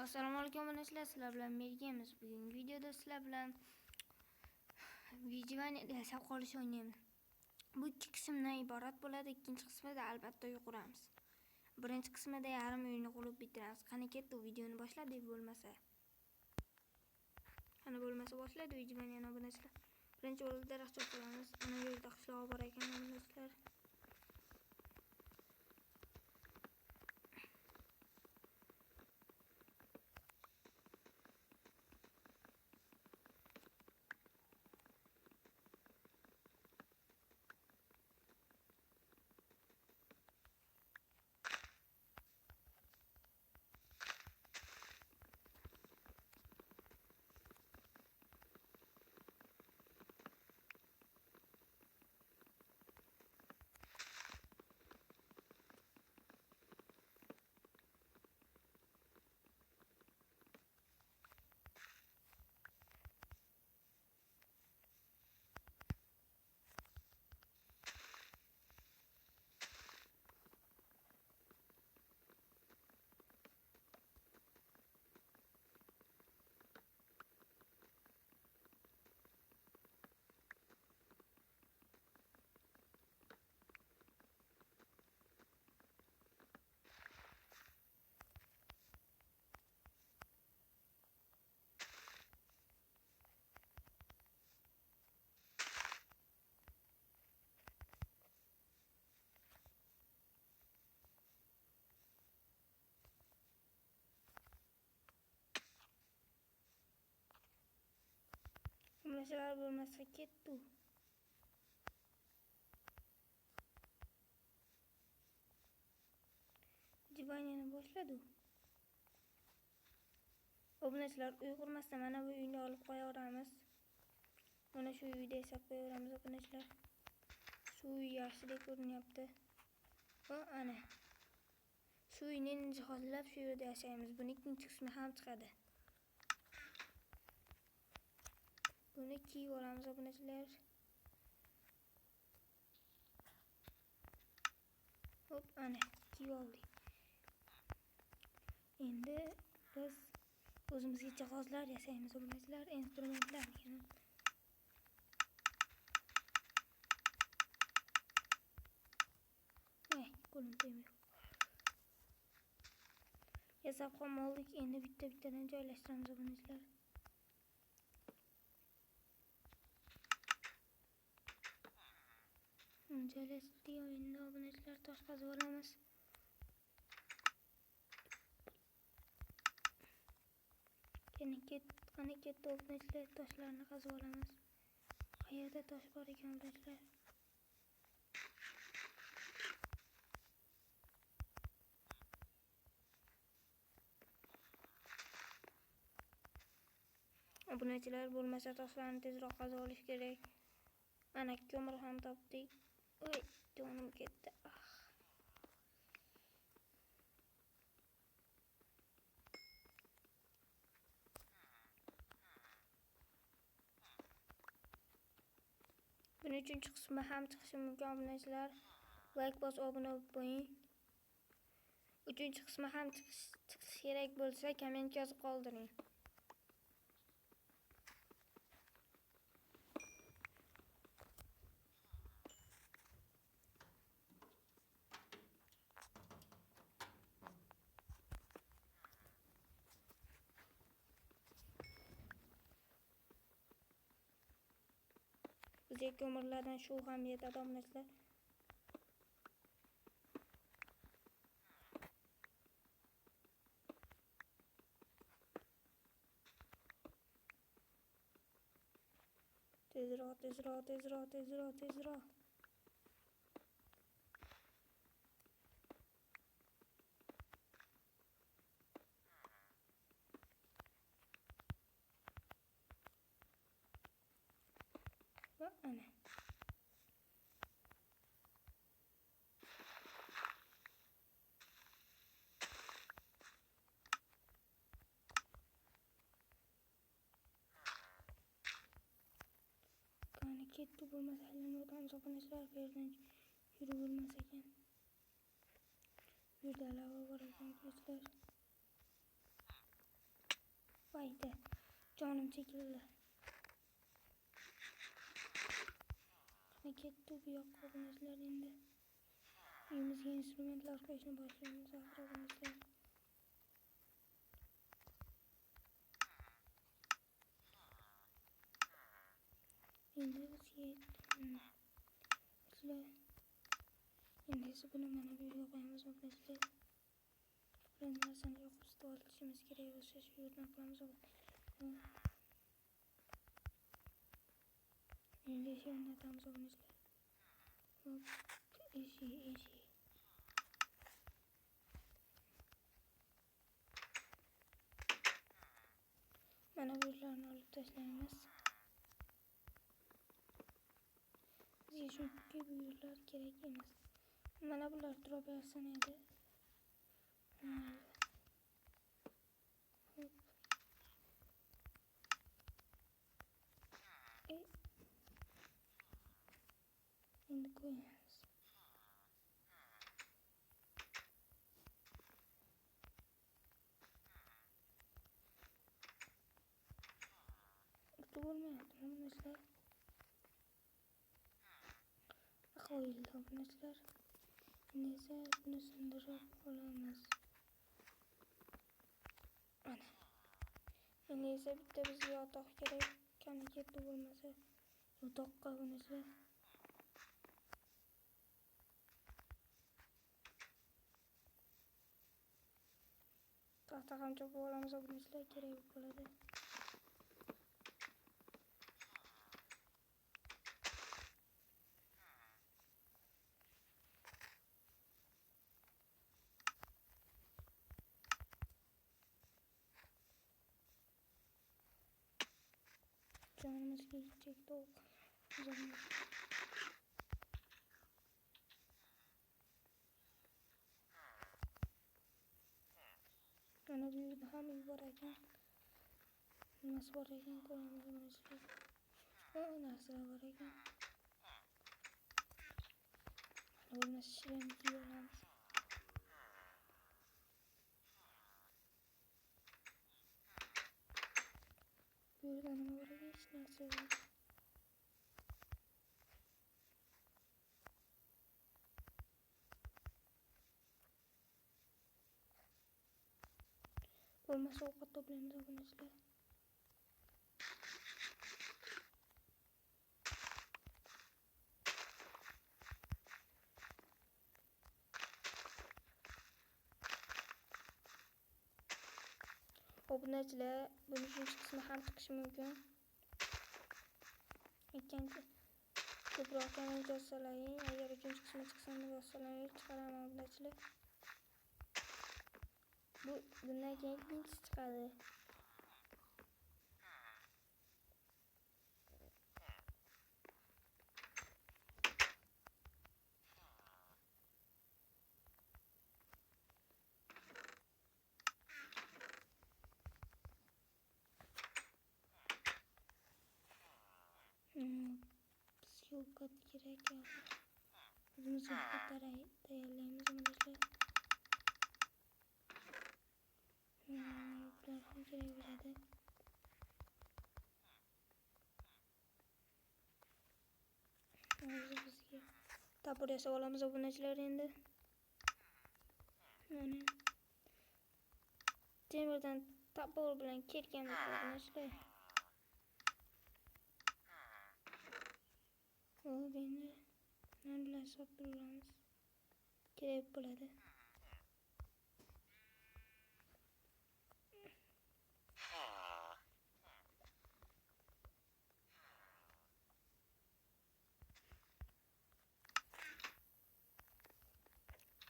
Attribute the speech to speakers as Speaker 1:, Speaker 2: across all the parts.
Speaker 1: Assalomu alaykum obunachilar, sizlar bilan Mergamiz. Bugungi videoda sizlar bilan Vyjivaniya yashab qolish o'ynaymiz. Bu ikki qismdan iborat bo'ladi. Ikkinchi qismida albatta uy quramiz. Birinchi qismida yarim uyni qurib bitiramiz. Qani ketdi, videoni boshladik bo'lmasa. Qani bo'lmasa boshladik Vyjivaniyani obunachilar. Birinchi o'rinda daraxtcha quramiz. Ana bu yerda qishloq bor ekan obunachilar. Obunachilar bo'lmasa ketdi. Vyjivaniyani boshladi. Obunachilar uy qurmasdan mana bu uyni olib qo'yaveramiz. Mana shu uyda yashab qo'yaveramiz obunachilar. Shu uy yaxshidek ko'rinyapti. Va ana shu uyni jihozlab shu yerda yashaymiz. Buni ikkinchi qismi ham chiqadi. Buni kiyib olamiz obunachilar. Hop, ana kiyib oldik. Endi biz o'zimizga jihozlar yasaymiz obunachilar, instrumentlar degan. Qo'lim tegmaydi. Yasab qoldik. Endi bitta-bittadan joylashtiramiz obunachilar. Joylashtirdik. Endi obunachilar tosh qazib olamiz. Qani ketdi obunachilar, toshlarni qazib olamiz. Qayerda tosh bor ekan obunachilar? Obunachilar bo'lmasa toshlarni tezroq qazib olish kerak. Ana ko'mir ham topdik. Voy, jonim ketdi. Buning uchinchi qismi ham chiqishi mumkin obunachilar. Like bos, obuna bo'ling. Uchinchi qismi ham chiqishi kerak bo'lsa, komment yozib qoldiring. Bizga ko'mirlardan shu ham yetadi obunachilar. Tezroq. Va ana. Ketdi bo'lmasa aylanib o'tamiz obunachilar. Bu yerdan yurib bo'lmas ekan. Bu yerda lava bor ekan obunachilar. Haydi. Canım çekildi. Ne ketdi bu yoqqa obunachilar endi. Uyimizga instrumentlar qo'yishni boshlaymiz axir obunachilar. Endi bizga endi esa buni mana bu yerga qo'yamiz obunachilar. Bir narsani yo'q ustida olishimiz kerak bo'lsa shu yerdan qilamiz. Endi esa o'rnatamiz obunachilar. Hop, eshi. Mana bu yerlarni olib tashlaymiz. Bizga chunki bu yerlar kerak emas. Mana bular turoblar sanaydi. Hop. Endi qo'yamiz. Bo'lmayapti obunachilar. Qo'yildi obunachilar. Endi esa buni sindirib olamiz. Mana. Endi esa bitta bizga yotoq kerak. Qani ketdi bo'lmasa yotoqqa obunachilar. Taxta ham chopib olamiz obunachilar, kerak bo'ladi. Canımızga yetecekti o zaman. Mana bu yerda ham uy bor ekan. Nimasi bor ekan ko'ramiz obunachilar. Narsalar bor ekan. Bo'lmasa shirinlik yeb olamiz. Bu yerda nima bor ekan? Hech narsa yo'q. Bo'lmasa ovqat toplaymiz obunachilar. Obunachilar, buni uchinchi qismi ham chiqishi mumkin. Ikkinchi ko'proq komment yozsalaring, agar uchinchi qismi chiqsa uni yozsalaring, chiqaraman obunachilar. Bundan keyin ikkinchisi chiqadi. Bizga ovqat kerak ya. O'zimiz ovqat tayyorlaymiz obunachilar. Bular ham kerak bo'ladi. Hozir bizga tapir yasab olamiz obunachilar endi. Mana temirdan tapir bilan kelganmiz obunachilar. Hop, endi non bilan soptiramiz. Kerak bo'ladi.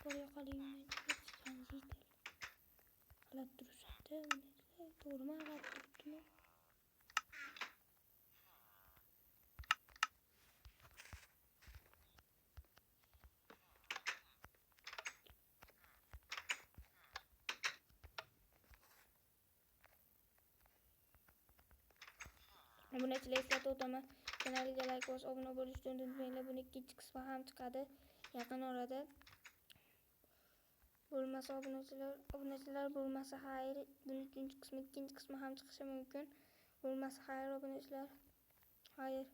Speaker 1: Buraya qalayman chiqamiz. Qarab turibdi. To'g'rimi? Qarab turibdimi? Obunachilar, eslatib o'taman. Kanalga like bosib obuna bo'lishni unutmanglar. Buni ikkinchi qismi ham chiqadi yaqin orada. Bo'lmasa obunachilar bo'lmasa xayr. Birinchi qismi, ikkinchi qismi ham chiqishi mumkin. Bo'lmasa xayr obunachilar. Xayr.